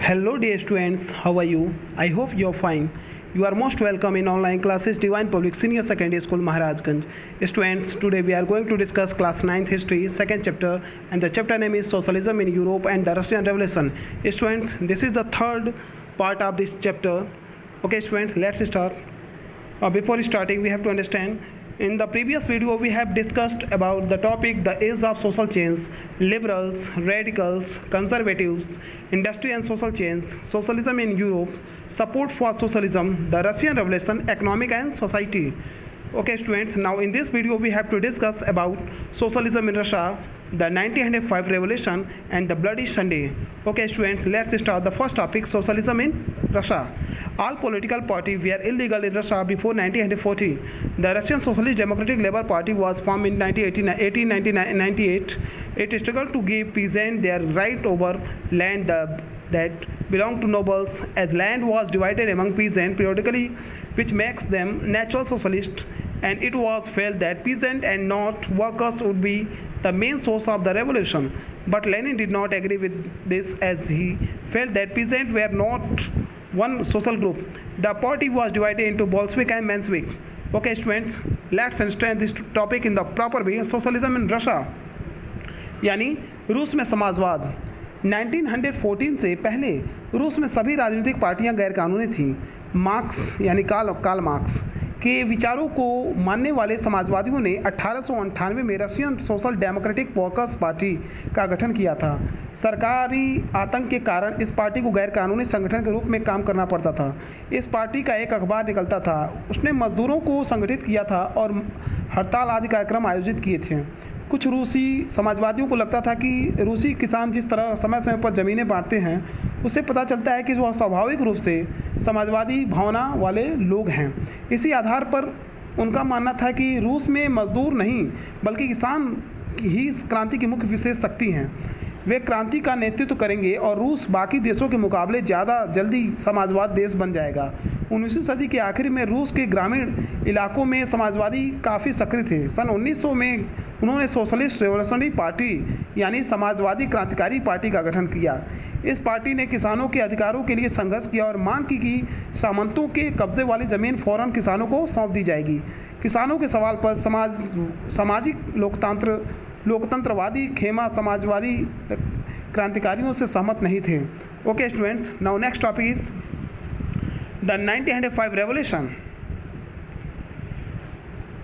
Hello dear students, how are you? I hope you are fine. You are most welcome in online classes Divine Public Senior Secondary School Maharajganj. Students, today we are going to discuss class 9th history, second chapter, and the chapter name is Socialism in Europe and the Russian Revolution. Students, this is the third part of this chapter. Okay students, let's start. Before starting, we have to understand in the previous video we have discussed about the topic the age of social change, liberals, radicals, conservatives, industry and social change, socialism in Europe, support for socialism, the Russian Revolution, economic and society. Okay students, now in this video we have to discuss about socialism in Russia, the 1905 revolution and the bloody Sunday. Okay students, let's start the first topic, socialism in Russia. All political parties were illegal in Russia before 1940. The Russian Socialist Democratic Labour Party was formed in 1898. It struggled to give peasants their right over land that belonged to nobles, as land was divided among peasants periodically, which makes them natural socialists, and it was felt that peasants and not workers would be the main source of the revolution. But Lenin did not agree with this, as he felt that peasants were not one social group. The party was divided into Bolshevik and Menshevik. Okay students, let's understand this topic in the proper way. Socialism in Russia यानी रूस में समाजवाद। 1914 से पहले रूस में सभी राजनीतिक पार्टियां गैरकानूनी थीं। मार्क्स यानी कार्ल मार्क्स के विचारों को मानने वाले समाजवादियों ने 1898 में Russian social democratic workers party का गठन किया था। सरकारी आतंक के कारण इस पार्टी को गैरकानूनी संगठन के रूप में काम करना पड़ता था। इस पार्टी का एक अखबार निकलता था। उसने मजदूरों को संगठित किया था और हड़ताल आदि कार्यक्रम आयोजित किए थे। कुछ रूसी समाजवादियों को लगता था कि रूसी किसान जिस तरह समय समय पर ज़मीनें बांटते हैं, उससे पता चलता है कि वह स्वाभाविक रूप से समाजवादी भावना वाले लोग हैं। इसी आधार पर उनका मानना था कि रूस में मजदूर नहीं बल्कि किसान ही इस क्रांति की मुख्य विशेष शक्ति हैं। वे क्रांति का नेतृत्व करेंगे और रूस बाकी देशों के मुकाबले ज़्यादा जल्दी समाजवाद देश बन जाएगा। 19वीं सदी के आखिर में रूस के ग्रामीण इलाकों में समाजवादी काफ़ी सक्रिय थे। सन 1900 में उन्होंने सोशलिस्ट रेवोल्यूशनरी पार्टी यानी समाजवादी क्रांतिकारी पार्टी का गठन किया। इस पार्टी ने किसानों के अधिकारों के लिए संघर्ष किया और मांग की कि सामंतों के कब्जे वाली ज़मीन फ़ौरन किसानों को सौंप दी जाएगी। किसानों के सवाल पर सामाजिक लोकतंत्रवादी खेमा समाजवादी क्रांतिकारियों से सहमत नहीं थे। Okay students, now next topic is the 1905 revolution.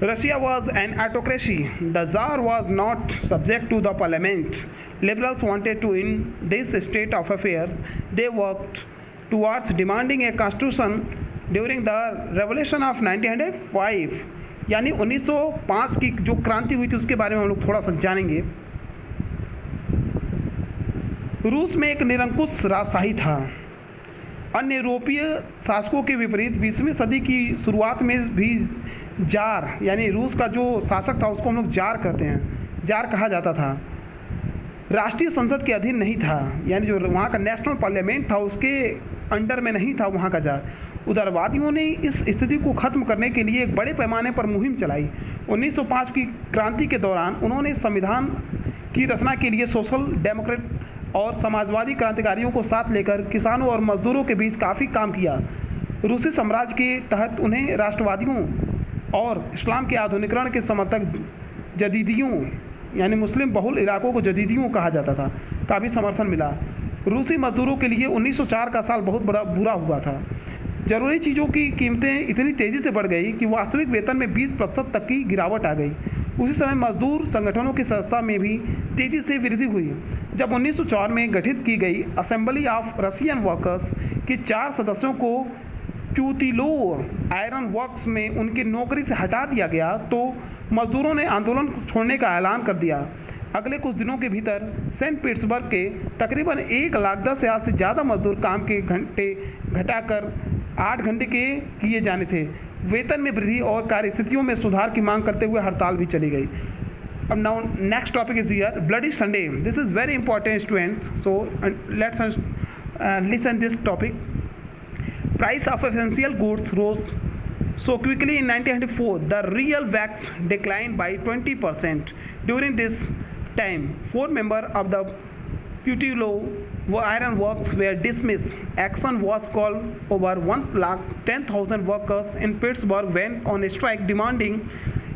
Russia was an autocracy. The Tsar was not subject to the parliament. Liberals wanted to end this state of affairs. They worked towards demanding a constitution during the revolution of 1905. यानी 1905 की जो क्रांति हुई थी उसके बारे में हम लोग थोड़ा सा जानेंगे। रूस में एक निरंकुश राजशाही था। अन्य यूरोपीय शासकों के विपरीत 20वीं सदी की शुरुआत में भी जार यानी रूस का जो शासक था उसको हम लोग जार कहते हैं, जार कहा जाता था, राष्ट्रीय संसद के अधीन नहीं था। यानी जो वहाँ का नेशनल पार्लियामेंट था उसके अंडर में नहीं था वहाँ का जार। उदारवादियों ने इस स्थिति को ख़त्म करने के लिए एक बड़े पैमाने पर मुहिम चलाई। 1905 की क्रांति के दौरान उन्होंने संविधान की रचना के लिए सोशल डेमोक्रेट और समाजवादी क्रांतिकारियों को साथ लेकर किसानों और मजदूरों के बीच काफ़ी काम किया। रूसी साम्राज्य के तहत उन्हें राष्ट्रवादियों और इस्लाम के आधुनिकीकरण के समर्थक जदीदियों यानी मुस्लिम बहुल इलाकों को जदीदियों कहा जाता था का भी समर्थन मिला। रूसी मजदूरों के लिए 1904 का साल बहुत बुरा हुआ था। ज़रूरी चीज़ों की कीमतें इतनी तेज़ी से बढ़ गई कि वास्तविक वेतन में 20% तक की गिरावट आ गई। उसी समय मजदूर संगठनों की सदस्यता में भी तेज़ी से वृद्धि हुई। जब 1904 में गठित की गई असेंबली ऑफ रशियन वर्कर्स के 4 सदस्यों को प्यूतिलो आयरन वर्क्स में उनकी नौकरी से हटा दिया गया तो मजदूरों ने आंदोलन छोड़ने का ऐलान कर दिया। अगले कुछ दिनों के भीतर सेंट पीटर्सबर्ग के तकरीबन 1,10,000 से ज़्यादा मजदूर काम के घंटे घटाकर 8 घंटे के किए जाने थे। वेतन में वृद्धि और कार्यस्थितियों में सुधार की मांग करते हुए हड़ताल भी चली गई। अब now next topic is here bloody Sunday. This is very important students, so let's listen this topic. Price of essential goods rose so quickly in 1904. The real wax declined by 20%. During this time, 4 members of the Putilo iron works were dismissed. Action was called. Over 110,000 workers in Pittsburgh went on a strike demanding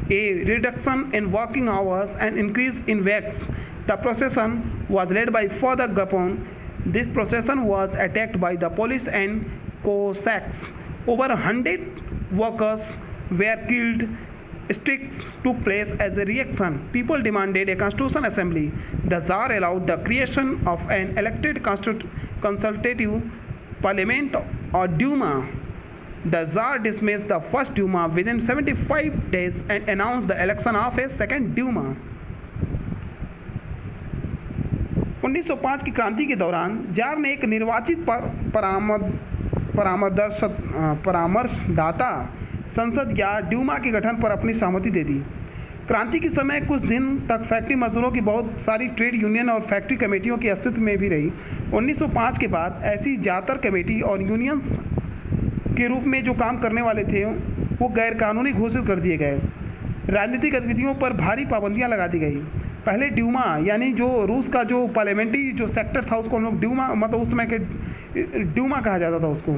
a reduction in working hours and increase in wages. The procession was led by Father Gapon. This procession was attacked by the police and Cossacks. Over 100 workers were killed. Strikes took place as a reaction. People demanded a constitutional assembly. The Tsar allowed the creation of an elected consultative parliament or Duma. The Tsar dismissed the first Duma within 75 days and announced the election of a second Duma. 1905 की क्रांति के दौरान jar ने एक निर्वाचित परामर्शदाता संसद या ड्यूमा के गठन पर अपनी सहमति दे दी। क्रांति के समय कुछ दिन तक फैक्ट्री मजदूरों की बहुत सारी ट्रेड यूनियन और फैक्ट्री कमेटियों की अस्तित्व में भी रही। 1905 के बाद ऐसी ज़्यादातर कमेटी और यूनियंस के रूप में जो काम करने वाले थे वो गैरकानूनी घोषित कर दिए गए। राजनीतिक गतिविधियों पर भारी पाबंदियां लगा दी गई। पहले ड्यूमा यानी जो रूस का जो पार्लियामेंट्री जो सेक्टर था उसको हम लोग ड्यूमा मतलब उस समय के ड्यूमा कहा जाता था उसको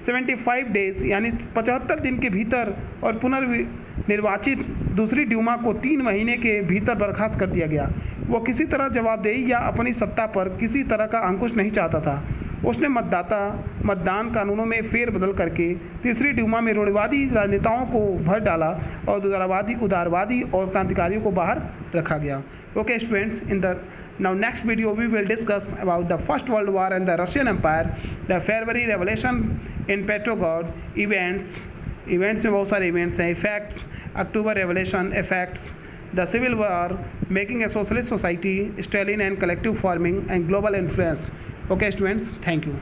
75 डेज यानी 75 दिन के भीतर और पुनर्निर्वाचित दूसरी ड्यूमा को 3 महीने के भीतर बर्खास्त कर दिया गया। वो किसी तरह जवाबदेही या अपनी सत्ता पर किसी तरह का अंकुश नहीं चाहता था। उसने मतदान कानूनों में फेरबदल करके तीसरी ड्यूमा में रूढ़िवादी राजनेताओं को भर डाला और उदारवादी और क्रांतिकारियों को बाहर रखा गया। Okay students, in the now next video we will discuss about the First World War and the Russian Empire, the February Revolution in Petrograd, events में बहुत सारे events हैं, effects, October Revolution effects, the Civil War, making a socialist society, Stalin and collective farming and global influence. Okay students, thank you.